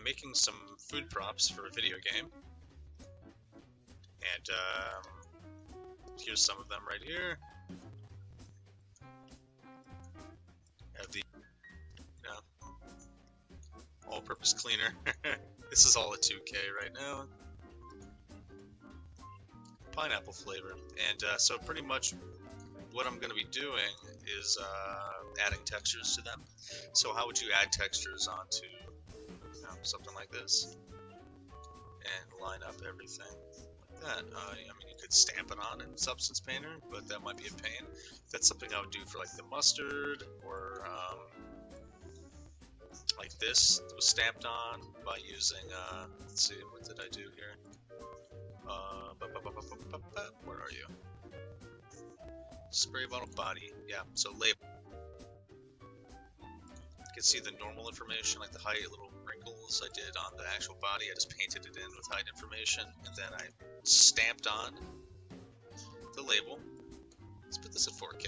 I'm making some food props for a video game, and here's some of them right here. Have the all-purpose cleaner. This is all a 2K right now. Pineapple flavor, and so pretty much what I'm going to be doing is adding textures to them. So how would you add textures onto something like this and line up everything like that? I mean, you could stamp it on in Substance Painter, but that might be a pain. That's something I would do for like the mustard, or like this was stamped on by using, let's see, what did I do here? Where are you? Spray bottle body, yeah, so label. You can see the normal information, like the height, little wrinkles I did on the actual body. I just painted it in with height information, and then I stamped on the label. Let's put this at 4K.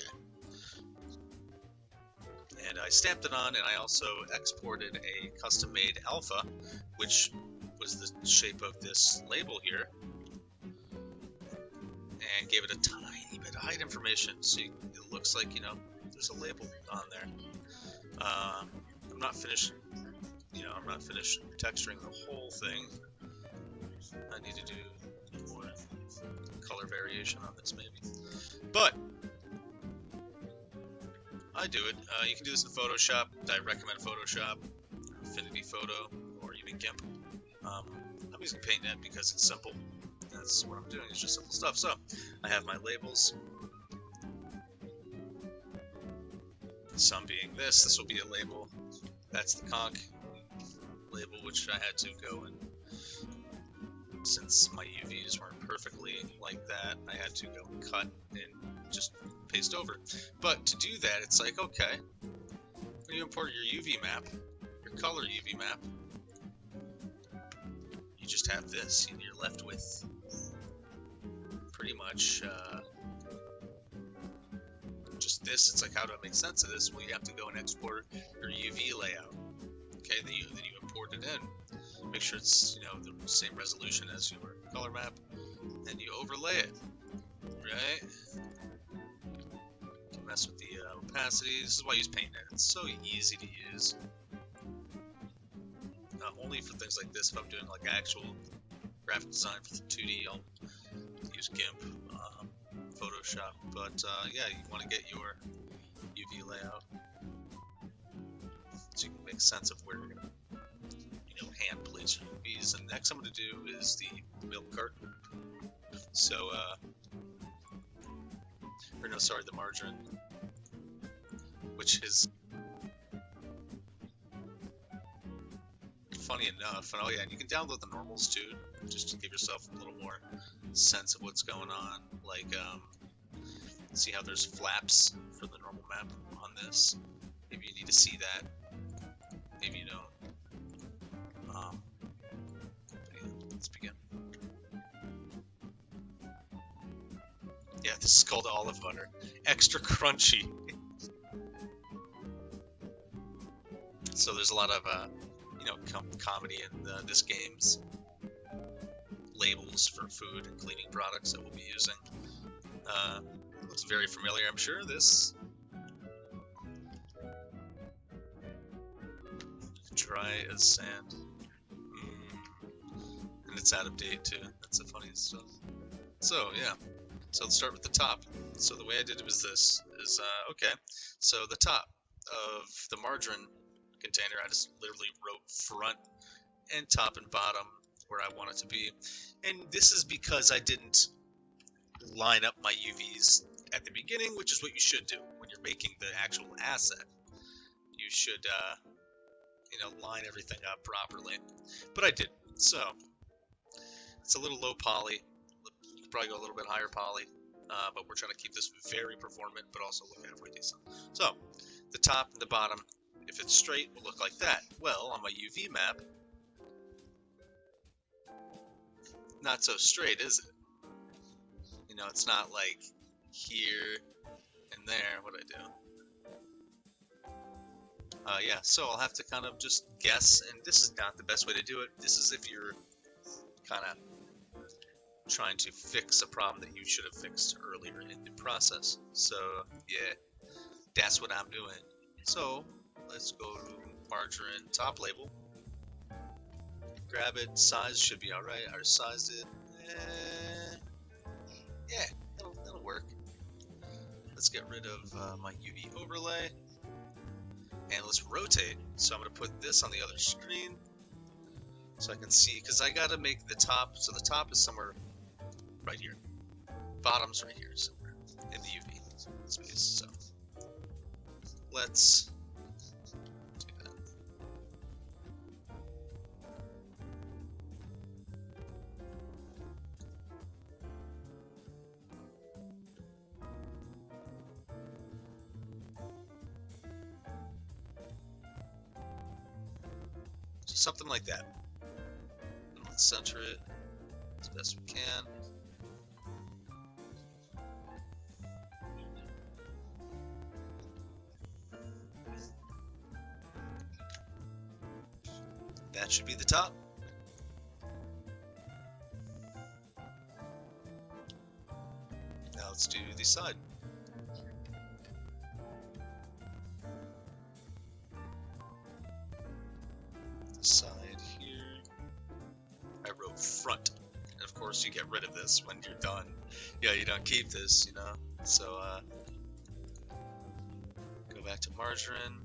And I stamped it on, and I also exported a custom-made alpha, which was the shape of this label here, and gave it a tiny bit of height information, so it looks like, there's a label on there. I'm not finished, I'm not finished texturing the whole thing. I need to do more color variation on this maybe, but I do it. You can do this in Photoshop. I recommend Photoshop, Affinity Photo, or even GIMP. I'm using PaintNet because it's simple. That's what I'm doing, it's just simple stuff. So, I have my labels. Some being this will be a label. That's the conch label, which I had to go and, since my UVs weren't perfectly like that, I had to go and cut and just paste over. But to do that, it's like, okay, when you import your UV map, your color UV map, you just have this, and you're left with pretty much just this. It's like, how do I make sense of this? Well, you have to go and export your UV layout. Okay, then you import it in. Make sure it's the same resolution as your color map, and you overlay it. Right? You can mess with the opacity. This is why I use PaintNet. It's so easy to use. Only for things like this. If I'm doing like actual graphic design for the 2D, I'll use GIMP, Photoshop, but yeah, you want to get your UV layout so you can make sense of where you're going to hand place your UVs. And next I'm going to do is the milk carton. So, or no, sorry, the margarine, which is funny enough. And oh yeah, and you can download the normals too, just to give yourself a little more sense of what's going on. Like, see how there's flaps for the normal map on this? Maybe you need to see that. Maybe you don't. Let's begin. Yeah, this is called olive butter. Extra crunchy. So there's a lot of comedy in this game's labels for food and cleaning products that we'll be using. Looks very familiar, I'm sure. This dry as sand, and it's out of date too. That's the funniest stuff. So yeah, so let's start with the top. So the way I did it was this: okay. So the top of the margarine container, I just literally wrote front and top and bottom where I want it to be, and this is because I didn't line up my UVs at the beginning, which is what you should do when you're making the actual asset. You should line everything up properly, but I didn't. So it's a little low poly. You could probably go a little bit higher poly, but we're trying to keep this very performant but also look halfway decent. So the top and the bottom, if it's straight, will look like that. Well, on my UV map, not so straight, is it? It's not like here and there. What do I do? Yeah, so I'll have to kind of just guess, and this is not the best way to do it. This is if you're kind of trying to fix a problem that you should have fixed earlier in the process. So yeah, that's what I'm doing. So let's go to margarine top label, grab it, size should be alright. I sized it. Yeah, that'll work. Let's get rid of my UV overlay, and let's rotate. So I'm going to put this on the other screen so I can see, because I got to make the top, so the top is somewhere right here. Bottom's right here somewhere in the UV space. So let's do that. So something like that. And let's center it as best we can. That should be the top. Now let's do the side. The side here. I wrote front. And of course you get rid of this when you're done. Yeah, you don't keep this, you know. So go back to margarine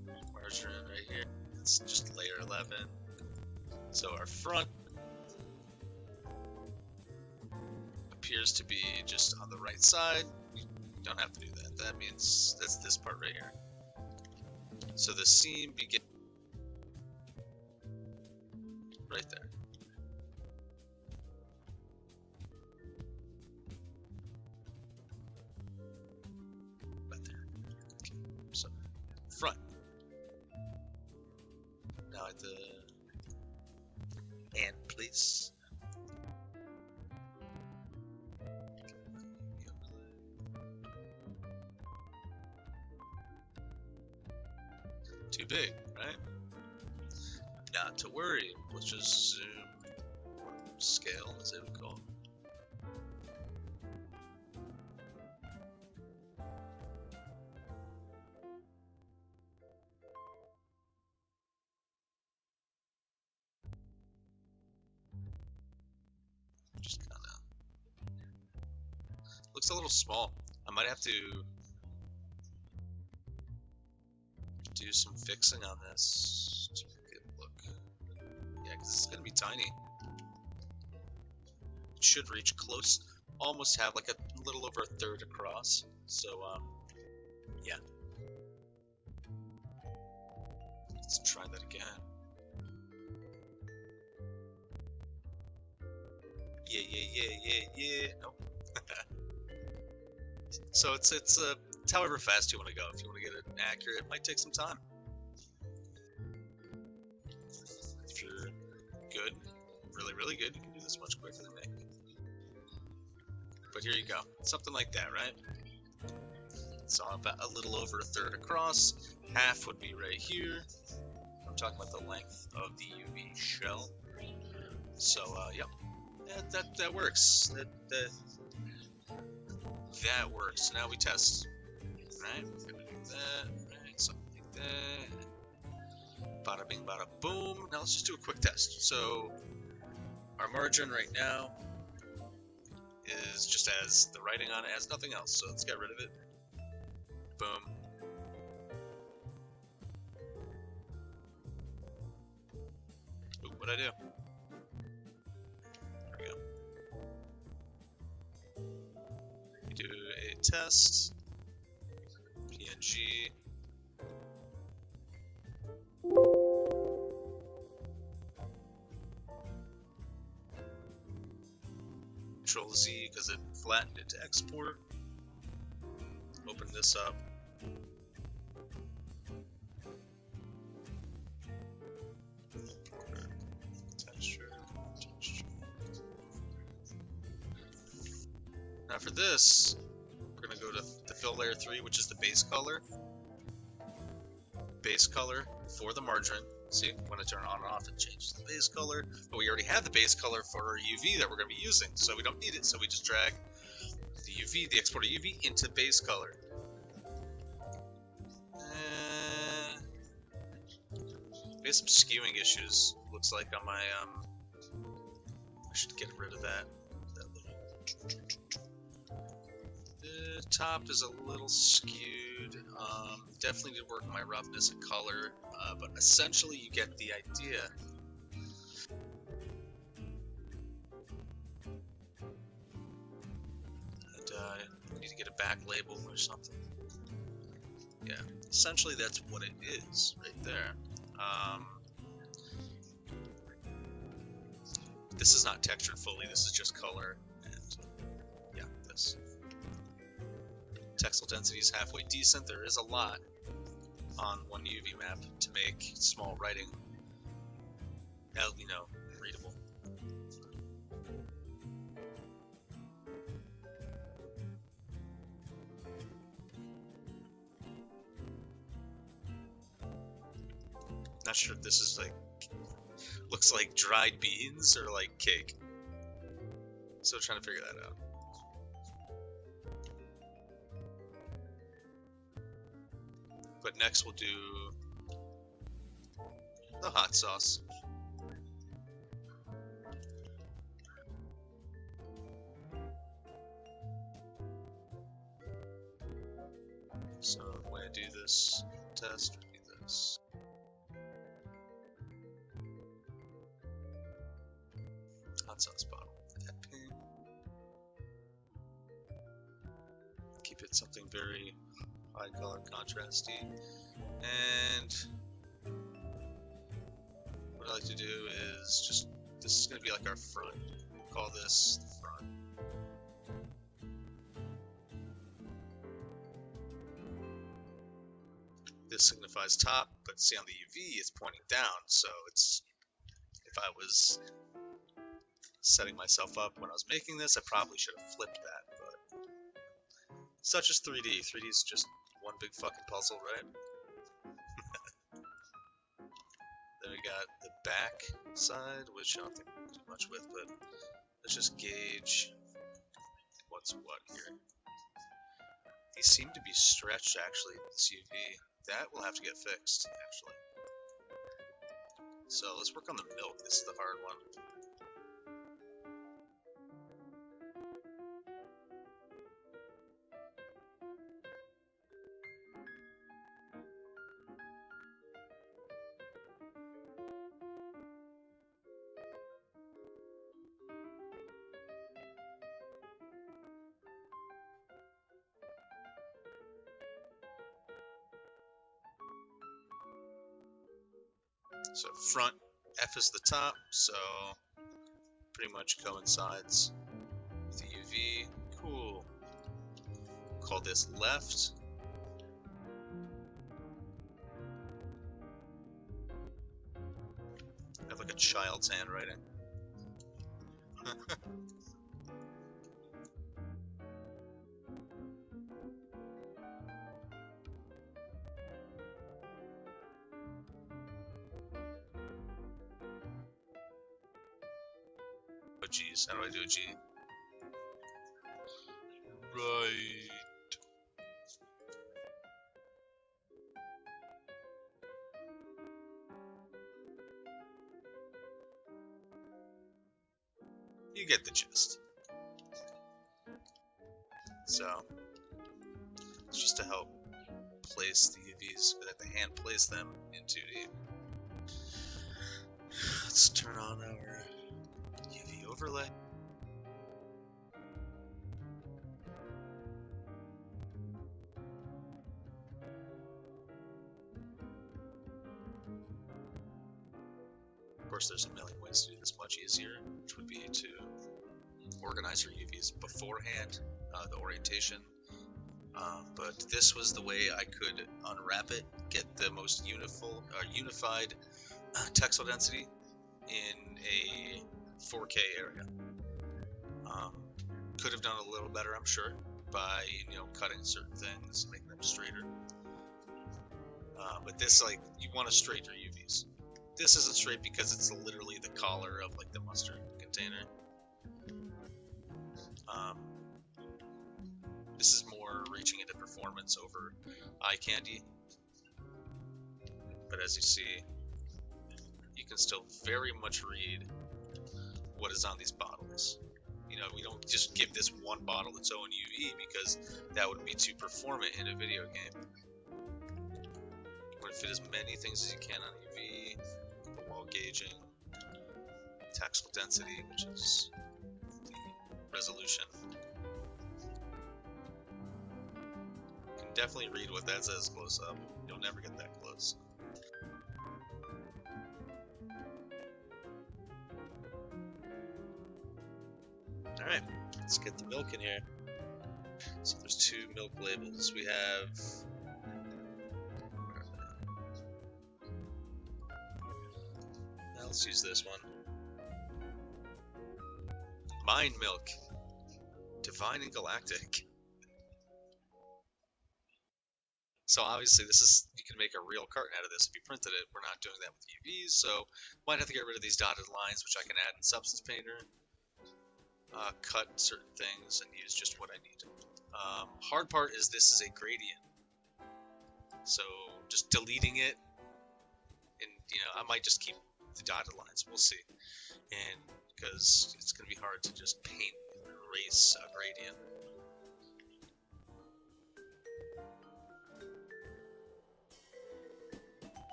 right here. It's just layer 11. So our front appears to be just on the right side. You don't have to do that. That means that's this part right here. So the seam begins right there. Right there. Okay. So front. Now at the and place. Too big, right? Not to worry. Let's just zoom, scale, as it would call. Just kind of looks a little small. I might have to do some fixing on this to make it look. Yeah, because it's gonna be tiny. It should reach close, almost have like a little over a third across. So yeah. Let's try that again. Yeah. Nope. So it's however fast you want to go. If you want to get it accurate, it might take some time. If you're good, really good, you can do this much quicker than me. But here you go, something like that, right? So about a little over a third across. Half would be right here. I'm talking about the length of the UV shell. So yep. That works. That works. Now we test. Right? We're gonna do that. Right? Something like that. Bada bing, bada boom. Now let's just do a quick test. So our margin right now is just as the writing on it, has nothing else. So let's get rid of it. Boom. Ooh, what'd I do? Do a test, PNG, Control Z because it flattened it to export. Open this up. Now for this, we're going to go to the fill layer 3, which is the base color. base color for the margarine. See, when I turn it on and off, it changes the base color. But we already have the base color for our UV that we're going to be using, so we don't need it. So we just drag the UV, the exporter UV, into base color. We have some skewing issues, looks like, on my, I should get rid of that. The top is a little skewed. Definitely need to work on my roughness and color, but essentially you get the idea. And I need to get a back label or something. Yeah, essentially that's what it is right there. This is not textured fully, this is just color, and yeah, this. Textile density is halfway decent. There is a lot on one UV map to make small writing, you know, readable. Not sure if this is like, looks like dried beans or like cake. Still trying to figure that out. But next we'll do the hot sauce. So the way I do this test would be this. Hot sauce bottle. Add pin. Keep it something very high color contrasty. And what I like to do is just, this is going to be like our front. We'll call this the front. This signifies top, but see on the UV it's pointing down, so it's, if I was setting myself up when I was making this, I probably should have flipped that, but such as 3D. 3D is just one big fucking puzzle, right? Then we got the back side, which I don't think we'll do much with, but let's just gauge what's what here. These seem to be stretched, actually, this UV. That will have to get fixed, actually. So let's work on the milk. This is the hard one. So front F is the top, so pretty much coincides with the UV. Cool. Call this left. I have like a child's handwriting. Oh geez, how do I do a G? Right. You get the gist. So, it's just to help place the UVs, let the hand place them in 2D. Let's turn on our UV overlay. Of course, there's a million ways to do this much easier, which would be to organize your UVs beforehand, the orientation. But this was the way I could unwrap it, get the most unified textile density in a 4K area. Could have done a little better, I'm sure, by cutting certain things, making them straighter. But this, like, you want to straight your UVs. This isn't straight because it's literally the collar of like the mustard container. This is more reaching into performance over eye candy. But as you see, you can still very much read what is on these bottles. You know, we don't just give this one bottle its own UV because that would be too performant in a video game. You want to fit as many things as you can on UV, wall gauging, tactile density, which is the resolution. You can definitely read what that says close up. You'll never get that close. Alright, let's get the milk in here. So there's 2 milk labels. We have now let's use this one. Mind milk. Divine and galactic. So obviously this is, you can make a real carton out of this if you printed it. We're not doing that with UVs, so might have to get rid of these dotted lines, which I can add in Substance Painter. Cut certain things and use just what I need. Hard part is this is a gradient, so just deleting it, and you know, I might just keep the dotted lines. We'll see, and because it's going to be hard to just paint and erase a gradient.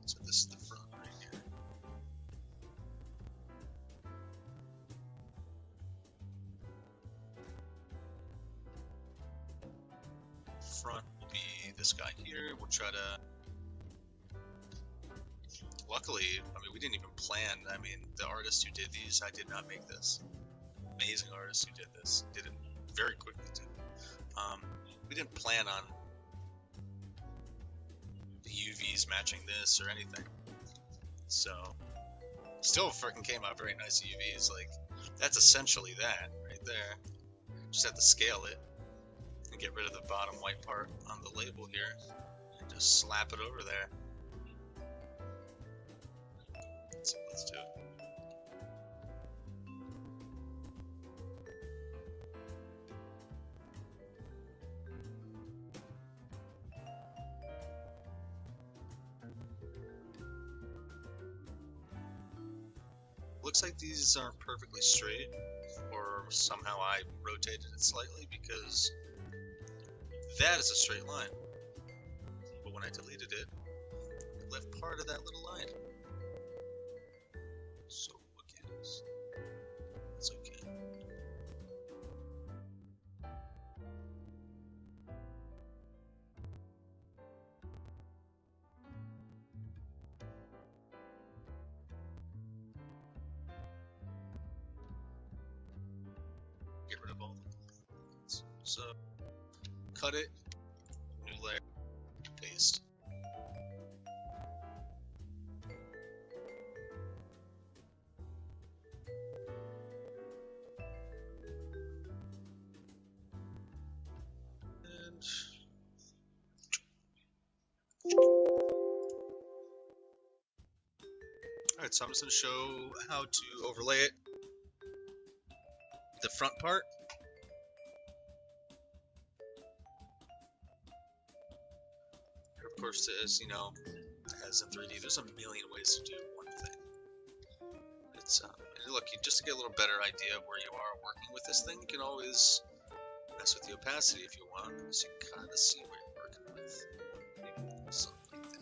So this is the front right here. Front will be this guy here. We'll try to... Luckily, I mean, we didn't even plan. I mean, the artist who did these, I did not make this. Amazing artist who did this. Did it very quickly, too. We didn't plan on the UVs matching this or anything. So, still freaking came out very nice UVs. Like, that's essentially that right there. Just have to scale it and get rid of the bottom white part on the label here and just slap it over there. So let's do it. Looks like these aren't perfectly straight, or somehow I rotated it slightly because that is a straight line. But when I deleted it, it left part of that little line. So what gives? It's okay. Get rid of all the lines. So cut it, new layer, paste. Alright, so I'm just going to show how to overlay it. The front part. course, as you know, as in 3D, there's a million ways to do one thing. It's look, just to get a little better idea of where you are working with this thing, you can always mess with the opacity if you want, so you can kind of see what you're working with. Maybe something like that.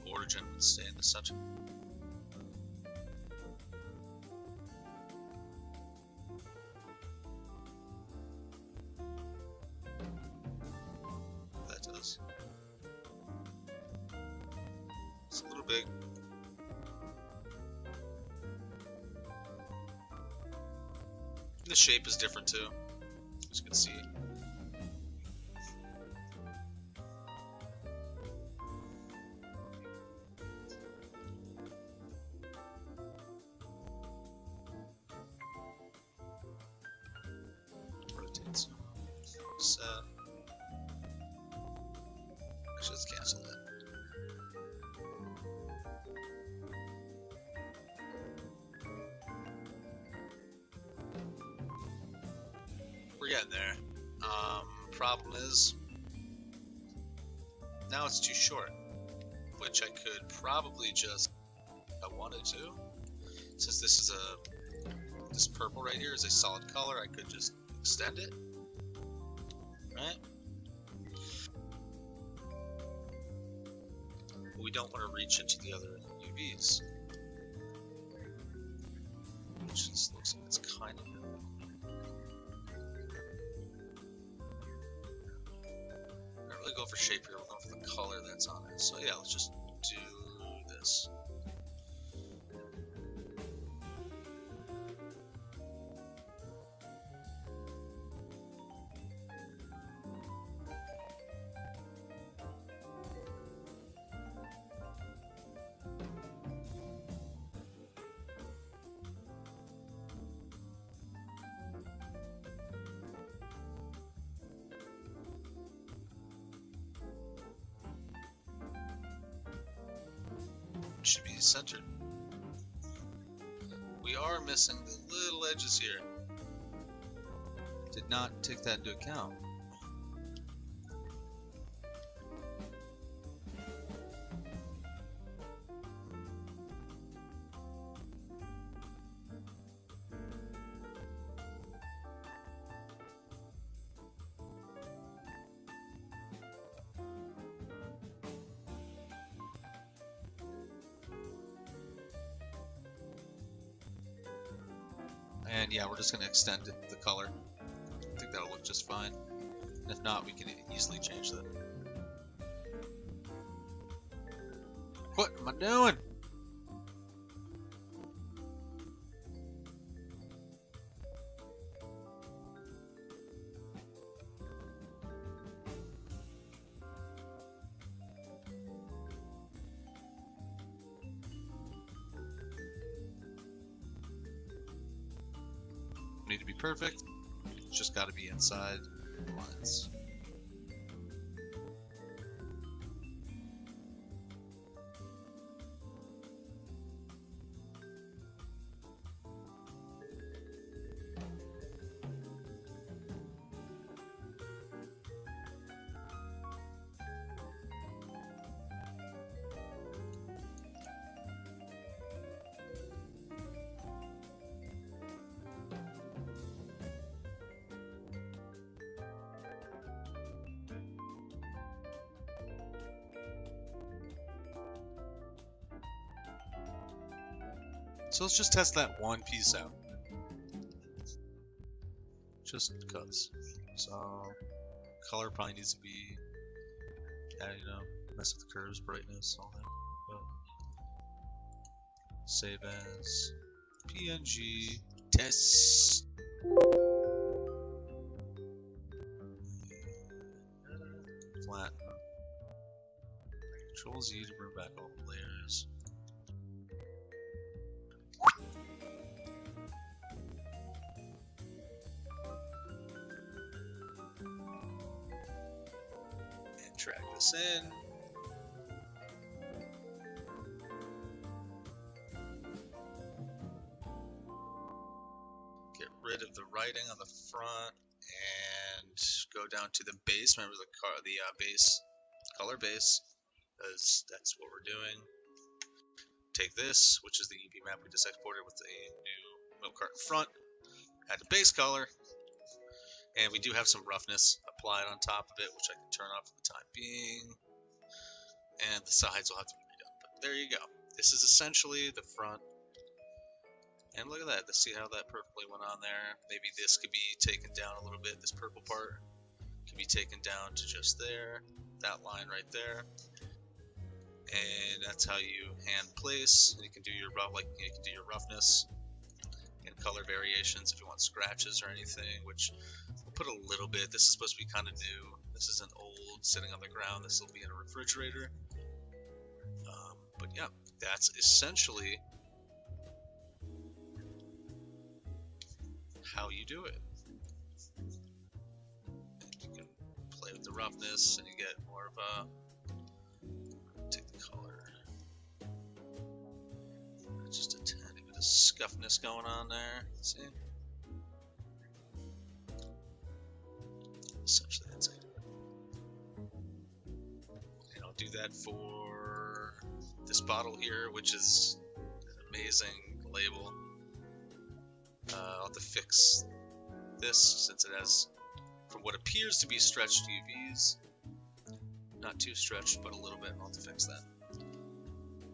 Origin would stay in the center. That does. It's a little big. The shape is different too, as you can see. Set. Actually, let's cancel that. We're getting there. Problem is, now it's too short, which I could probably just, if I wanted to, since this is this purple right here is a solid color, I could just extend it. Right? But we don't want to reach into the other UVs, which just looks like it's kind of. I don't really go for shape here, we're going for the color that's on it. So yeah, let's just do this. Should be centered. We are missing the little edges here. Did not take that into account. And yeah, we're just going to extend the color. I think that'll look just fine. And if not, we can easily change that. What am I doing? Need to be perfect. It's just got to be inside the lines. So let's just test that one piece out. Just because. So color probably needs to be, yeah, you know, mess with the curves, brightness, all that. But save as PNG test. Flat. Control Z to bring back all the layers. And drag this in. Get rid of the writing on the front and go down to the base. Remember the base, color base, because that's what we're doing. Take this, which is the EV map we just exported with a new milk carton front, add a base color, and we do have some roughness applied on top of it, which I can turn off for the time being, and the sides will have to be redone. But there you go. This is essentially the front, and look at that. Let's see how that perfectly went on there. Maybe this could be taken down a little bit. This purple part can be taken down to just there, that line right there. And that's how you hand place. And you can do your roughness and color variations if you want scratches or anything, which we'll put a little bit. This is supposed to be kind of new. This isn't old, sitting on the ground. This will be in a refrigerator. But yeah, that's essentially how you do it. And you can play with the roughness, and you get more of a. Take the color. Just a tiny bit of scuffness going on there. See? Essentially, that's how you do it. And I'll do that for this bottle here, which is an amazing label. I'll have to fix this since it has, from what appears to be stretched UVs. Not too stretched, but a little bit. I'll have to fix that.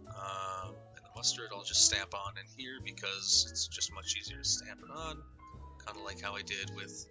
And the mustard I'll just stamp on in here because it's just much easier to stamp it on. Kind of like how I did with